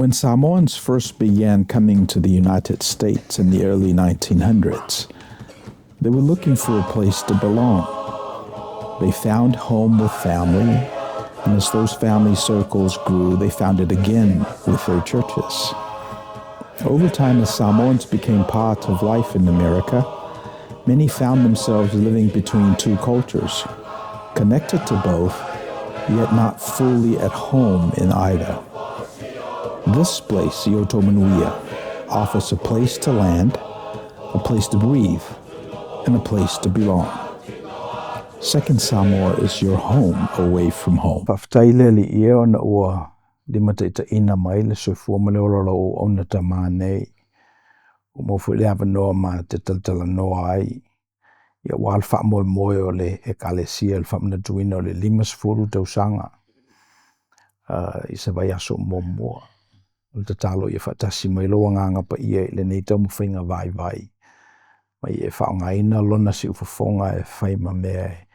When Samoans first began coming to the United States in the early 1900s, they were looking for a place to belong. They found home with family, and as those family circles grew, they found it again with their churches. Over time, as Samoans became part of life in America, many found themselves living between two cultures, connected to both, yet not fully at home in either. This place, Iotomanuia, offers a place to land, a place to breathe, and a place to belong. Second Samoa is your home away from home. Paftaile li ia ona ua limata ita ina mai le soifua ma le ololo o ona tamā nei. Umofu le awanoa ma te talatala noa ai. Ia wal wha moe o le ekalesia le whamna tuina o le 5 tausanga. Isa vai aso momoa. O le tatalo ia whatasi mai loa nganga pa ia le nei tau mawhainga vai. Mai e whaongaina lona si ufafonga e whaima mea e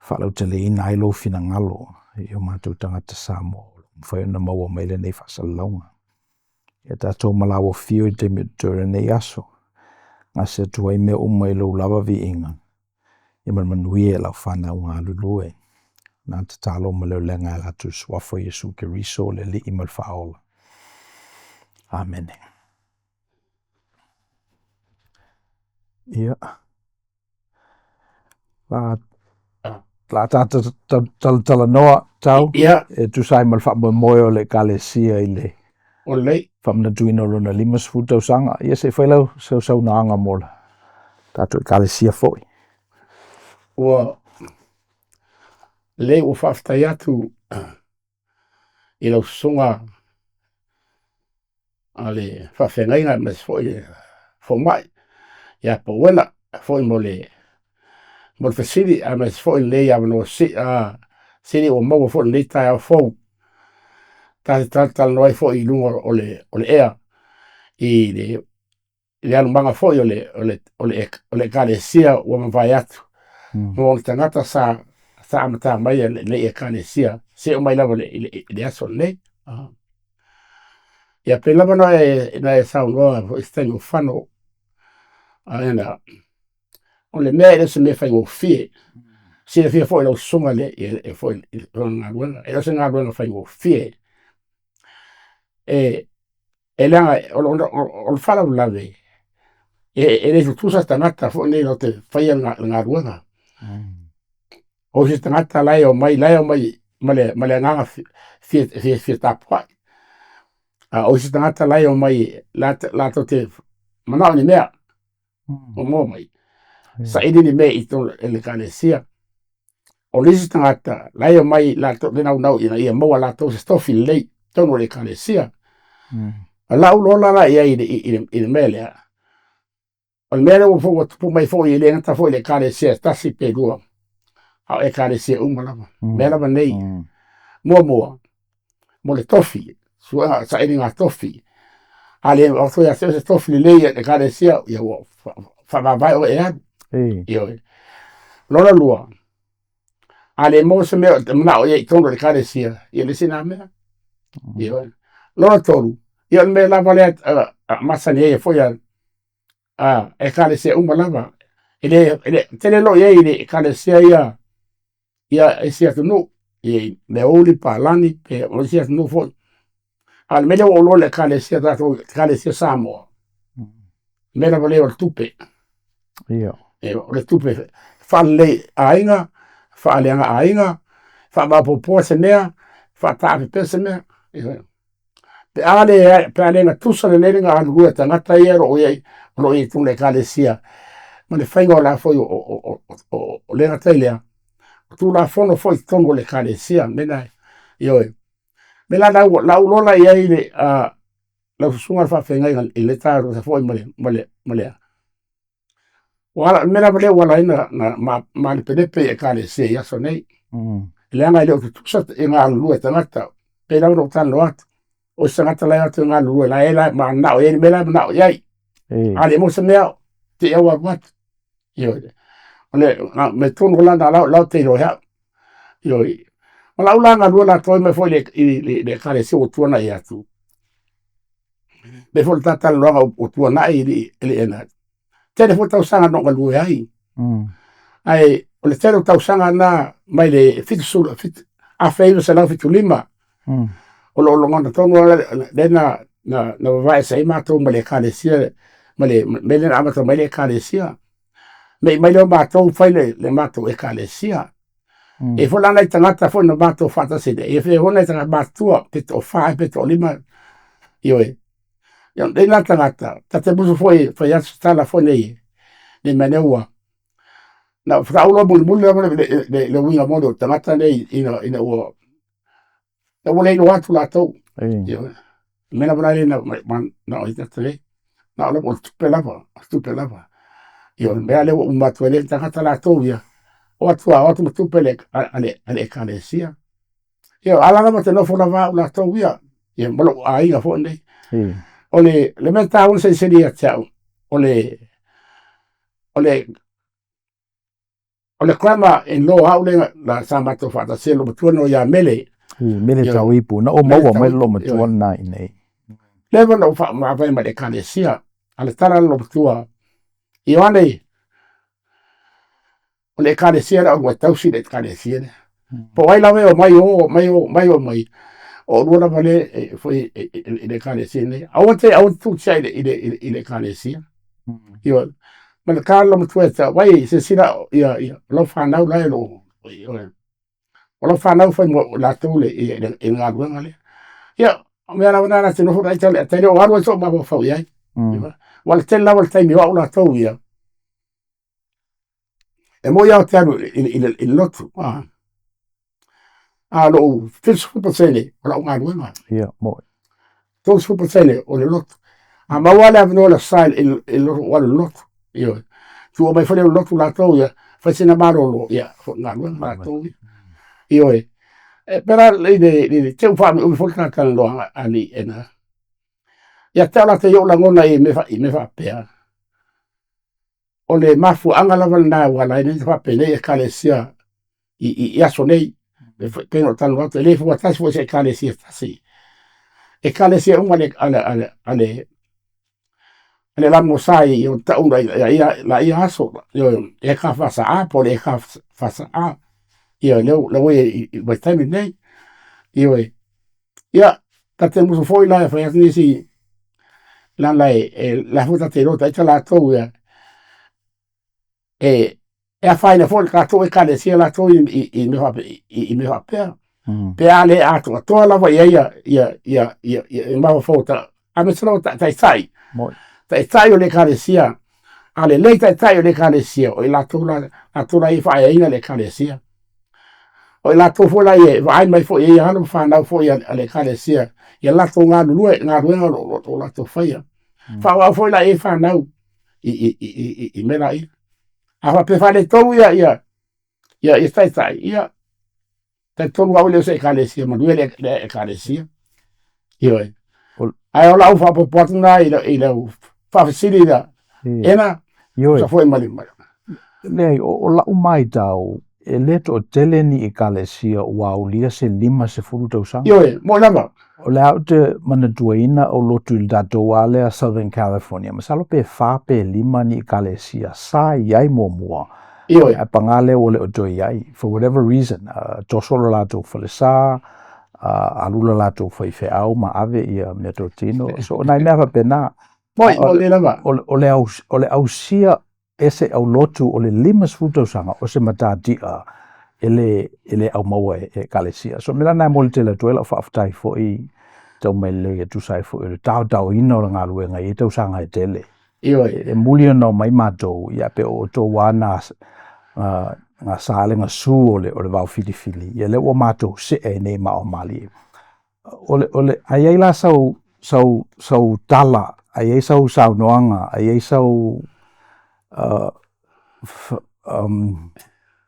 whalau tale ina ai lo fina ngalo. Ia mātou tangata Samoa. Mwhaiona maua mai le nei whasalaunga. Ia tātou malawa fio i te mitura nei aso. Ngā se tuai mea umai lo lava vi inga. Ia manui e lau whanau ngā lulue. Nā te talo ma leo lenga e latu swafo Yesu ke riso le li imal whaola. Amen. Ia. La tata tala noa tau. Ia. E tu sai mal wha moe le kalesia i le. O lei. Whamna tuina lona 5 tausanga. Ia se whailau sau na anga mola. Tātou i kalesia foi. Ua lei o whaftai atu i lau songa a le whawhengainga mes foi fo mai. Ia pa wena foi mo le fasili a mes foi lei a mano siri o maua foi lei tai a fau. Tai tal noi foi i lunga o le ea. I le alumanga foi o le kalesia ua mawai atu. Mo tangata sa amata mai le ekalesia se o mai lava le aso nei. Ia pe lava na e sa no istengo fano ana o le mea le se me fai o fie se fie foi lo songa le e foi ngā ruanga e se ngā ruanga fai o fie e langa o fala lave e le tusa tangata foi nei no te fai ngā ruanga. O se tangata lai o mai male nganga fie tapua. O se tangata lai o mai la to te manao ni mea. O mo mai. Sa ini ni mea i tō ele kalesia. O lisi tangata lai o mai la to nau ina ia moa la to se stofi lei tono le kalesia. La ulola la ia i mea lea. O mea lea fu mai fo i le ngata fo i le kalesia tasi pe rua. Au e kalesia umalama. Mea lama nei. Mua. Mo le tofi. Sua sa ini ngā tofi. Ale o toia se tofi lei e kalesia ia ua whamawai o e anu. Ioi. Lora lua. Ale mo se mea mnao ia i tono le kalesia. Ia le sina mea. Ioi. Lora toru. Ia mea lava lea masani e foi e kalesia umalama. Tele lo ia i le kalesia ia e sia tunu. Ia me oli pa lani pe o sia tunu foi. Al mele o lo le kalesia tato kalesia Samoa. Mele o le o tupe. Ia. O le tupe falle ainga, faleanga ainga, fa mapopo se mea, fa tape pese mea. Pe alenga tusa le lenga alua tangata ia o i tu le kalesia. Ma le whainga o la foi o lenga tailea. Tu la fono foi tongo le kalesia mena ioi. Mela la ulola ia i le la sunga fa whainga i le taro sa foi male. Wala mera vale wala ina ma le penepe e kalesia ia so nei. Le anga i le o tusa e ngā lua tangata. Pe lau ro tano atu. O sangata lai atu ngā lua la e la ma nao e mela nao iai. Ale mo se mea te e wa watu. Ioi. Me tono lana lau te iro hea. Ioi. Lau langa lua la toi me foi le kalesia o tuana i atu. be fo tata loanga o tua na ili ena tele fo tausanga no galue ai ai o le tele tausanga na mai le fitu fit a feiva se la fitu lima o lo ngona tonu le na vai sai mato male kalesia male mele amato male kalesia mai le mato fai le mato e kalesia e fo lana tangata fo no mato fata se e fe hona tanga matua peto fa peto lima ioe ya le la tangata tate buso foi ya stala fo nei le maneua na fra ulo bul le winga modo tangata nei ina o e wole no atu la to ioe mena bra na na ita tele na lo stupe lava io me ale un matuele tangata la to via o atu tupele ale kalesia io ala na te no fo la to via io mo ai ga fo nei ole le meta un se seria ciao ole krama en lo haule la samato fata se lo tuno ya mele tau ipu na o mau mai lo matuan na nei level no fa ma vai ma de kalesia ala tara lo tua io ane ole kalesia la o tausi de kalesia po ai la veo mai o luna vale foi ile kalesia ne au tu sai ile kalesia io ma Carlo mtueta vai se sira ia lo fa na la lo lo fa na foi la tole e la ngale ia me la na se no foi tele o algo so ma fa ia wal tella wal time wa la to ia e mo ia tano il lotu lo fisu pasele la ngale ia mo to su pasele o le lotu ma wala no la sai il wal lotu io tu mai fare lo tu la to ia facina marolo ia na ma to io però le te fa mi forca kan lo ali ena ia tala te yo la ngona e me fa pe o le mafu anga la na wala ni fa pe ne kalesia i asonei pe no tan lo le fu tas fu se kalesia si e kalesia un ale le la mosai io ta una la ia aso io e ka fa sa po le ka fa sa io le voi vai time nei io ia ta temos foi la fa ni si la la futa te rota ita la to e a fa na fol ka to e ka le sia la to i me fa pe ale a to la vai ia ma fota a me sono ta sai tai le kalesia ale le tai le kalesia o la to i fa ia le kalesia o la to fo la e vai mai fo ia no fa na fo ia le kalesia ia la to nga lu lo la to fa ia fa wa fo la e fa na i me la i a fa pe fa le to ia tai ia te to wa le se kalesia ma le kalesia io ai o la fa po na i le fa facilita ena io foi mali nei o la mai tau e leto o tele ni i kalesia ua ulia se 5 se furu tausanga io mo lava o le au te manatuaina o lotu il dato ale a Southern California ma salo pe fa pe 5 ni i kalesia sa iai mua io a pangale o le o toi iai for whatever reason tosolo lato falesa alula lato fai fe au ma ave ia metrotino so nai mea fa pena Poi le lava o le ausia ese au lotu o le 5 sfutausanga o se matatia ele au maua e kalesia so mela nai mo le tele tuela o whaafutai fo i tau mai le tu sai fo i tau ino la ngā luenga i tau sanga e tele e muli no mai matou ia pe o tō wana ngā sāle ngā sū o le wau filifili ia le o matou se e nei ma o mali o le ai la sau tala ai sau noanga ai sau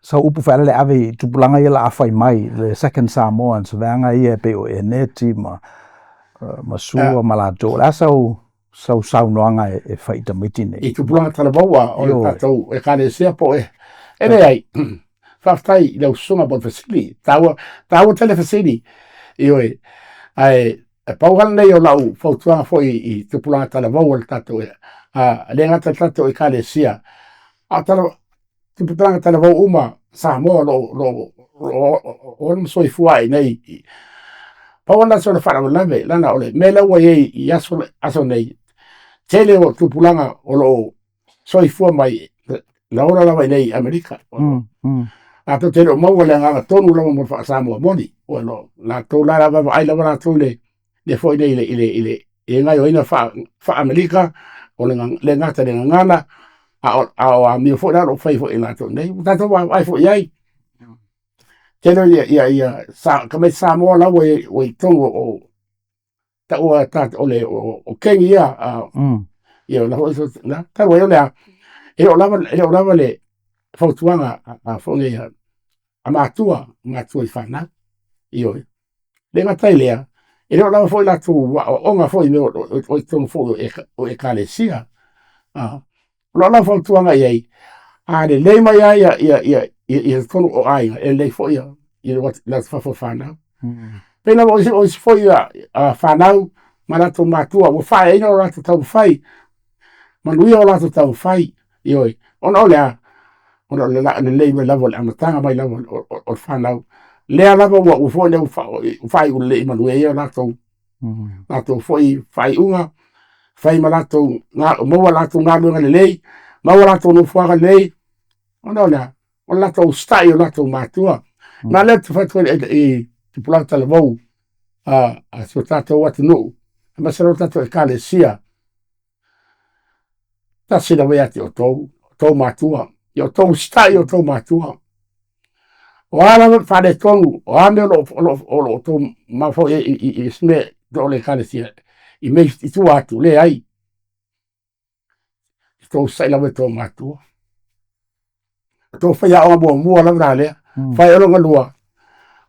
sau upu whaere le ave tupulanga ia la awhai mai le second Samoans veanga ia pe o e neti ma sua ma la tō la sau noanga e whaita miti nei i tupulanga tala baua o le tātou e kāne sea po e ene ai whaftai i lau sunga bon fasili tāua tele fasili i oe ai pauhal nei o lau fautuanga foi I tupulanga tala vau al tato le ngata tato ekalesia a tala tupulanga tala vau uma Samoa o soifua nei pauhal so le fara lave lana ole mela wa ye aso nei tele o tupulanga o lo soifua mai la ora lava nei Amerika a to tele o mau le nganga tonu lava mo fa Samoa moni o lo la to la lava ai lava la to le foi nei ile ngai o ina fa Amerika o le ngata le ngana a mi fo da o fai fo ina to nei ta to ai fo yai tele ia sa kame Samoa la o tongo o ta o ta o le o kengi ia la ho na ta o le e o lava le fautuanga a fo nei a matua I whana io le ngata lea e o lava foi la tu onga foi me o tonu foi o ekalesia lo lava fautuanga iai a le le mai ia tonu o ai e le foi ia what la fa whana pena o foi a whanau mana tu matua o fai ino la tu tau fai manui o la tu tau fai io ona lea ona le level ana tanga mai level o whanau lea lava o foi le fai o le manui ia la tu foi fai unga fai malato nga mo la tu nga lunga le lei ma la tu no fuanga lei ona lea o la tu stai o la tu matua na le tu fai tu planta le vou a so tato wat no ma se tato e kalesia ta se la veati o to matua io to stai o to matua o ala fa de tonu o ame o to ma fo I sme do le kalesia I me I tu atu le ai to sai la to matua to fa ya o mo la na le fa o lo lua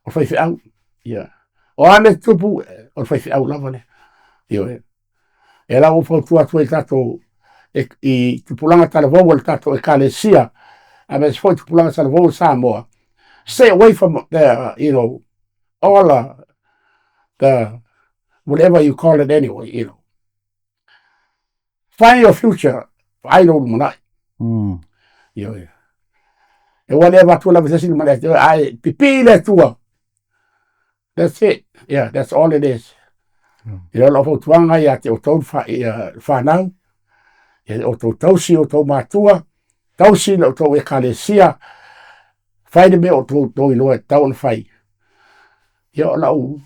o fa fi au ia o ame tupu o fa fi au la vale io e la o fa tu atu e tato I tupulanga tala vau al tato e kalesia a me foi tupulanga tala vau Samoa stay away from the all the whatever you call it anyway find your future I don't know e whatever tu la vesi ma ai pipile tua that's it yeah that's all it is lo fo tuanga ia te o tau fa now o tausi o tau matua tausi o tau e kalesia fai de me o tau ilo e tau fai ia o lau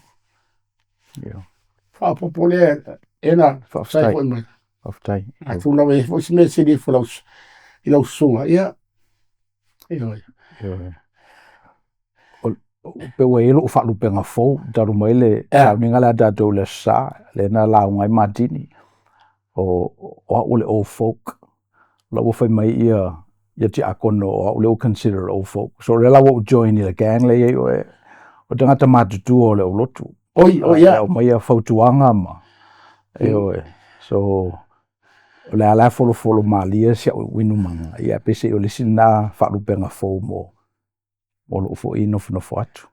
fa popole ena sai foi mai Oftai. a tu la ve foi me se di flos ilo sunga ia pe we lo fa lu penga fo daru mai le minga la da do le sa le na la ngai matini o le old folk lo fai mai ia ti akono o le consider old folk so le la wo join the gang le o tanga ta matu o le lotu ia o mai fautuanga ma so le ala folo malia sia winu manga ia pese o le sina fa lu penga fo mo lo fo ino no atu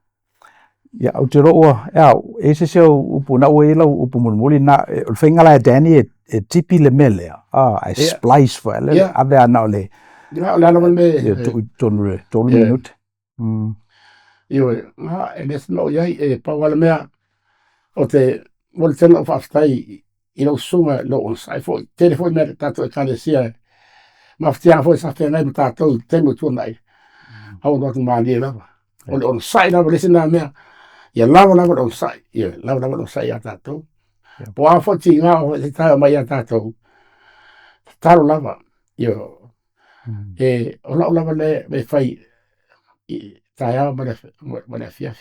ia o te roa e se upu na o ela upu mulmuli na o whainga la Danny e tipi le mele I splice for ele ave ana le la me tonu minute io e les no ia e pa wala mea o te vol teno fa stai I lo sunga lo on sai fo telefone me tato e kalesia ma ftia fo sa te nai tato temo tu nai au no tu mali lava on sai na lesi na mea ia lava on sai ia lava on sai a tato po a fo tinga o te tai mai a tato taro lava io e o lava le me fai tai a ma le fia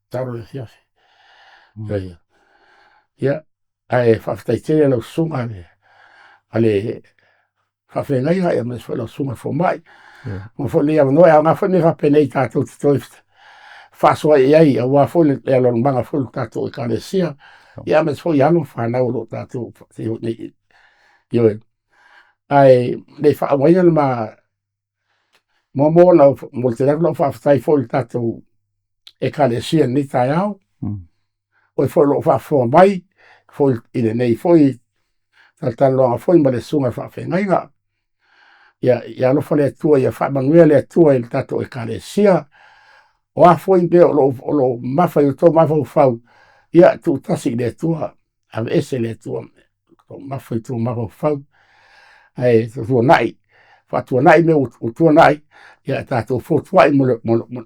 taro le fia ia ai fa stai tele lo sunga ale fa fengai ai mas fa lo sunga fo mai mo fo lia no e nga fo ni fa penei tato to fa so ai wa fo le lo manga fo tato e kalesia ia mas fo ia no fa na lo tato io ai le fa wa ma mo la mo te lo fa stai fo tato e kalesia ni tai au o foi lo fa mai foi ile nei foi talonga foi ma le sunga fa fengainga ia lo fale tua ia fa manuele le tua il tato e kalesia o a foi be lo mafa yo to mafa fau ia tu tasi le tua ave ese le tua to mafa tu mafa fau ai tu nai fa tu nai me o tu nai ia tato fo tua mo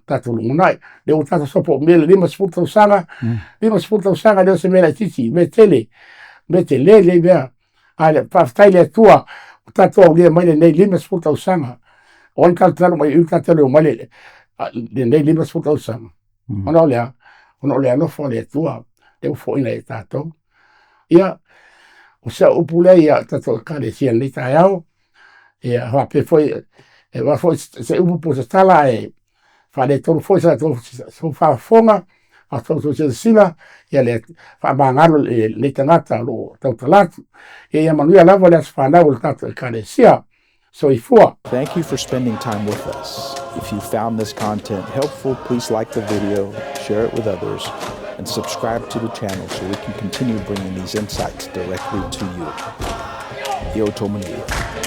tato lo nai le o tato sopo me le lima sputa usanga le se me la titi me tele le bea ale pa stai le tua tato o le mai le nei lima sputa usanga on kaltalo mai u tato mai le nei lima sputa usanga ona le no fo le tua le fo ina e tato ia o se o pule ia tato kale sia le taiao ia ha pe foi e va foi se u po se stala e fa le toro foi sa to so fa fonga a to se sila ia le fa bangalo le tanata lo tautalatu e ia manuia lava le fa na o tato kale sia so ifua. Thank you for spending time with us. If you found this content helpful, please like the video, share it with others, and subscribe to the channel so we can continue bringing these insights directly to you. Io Tomanio.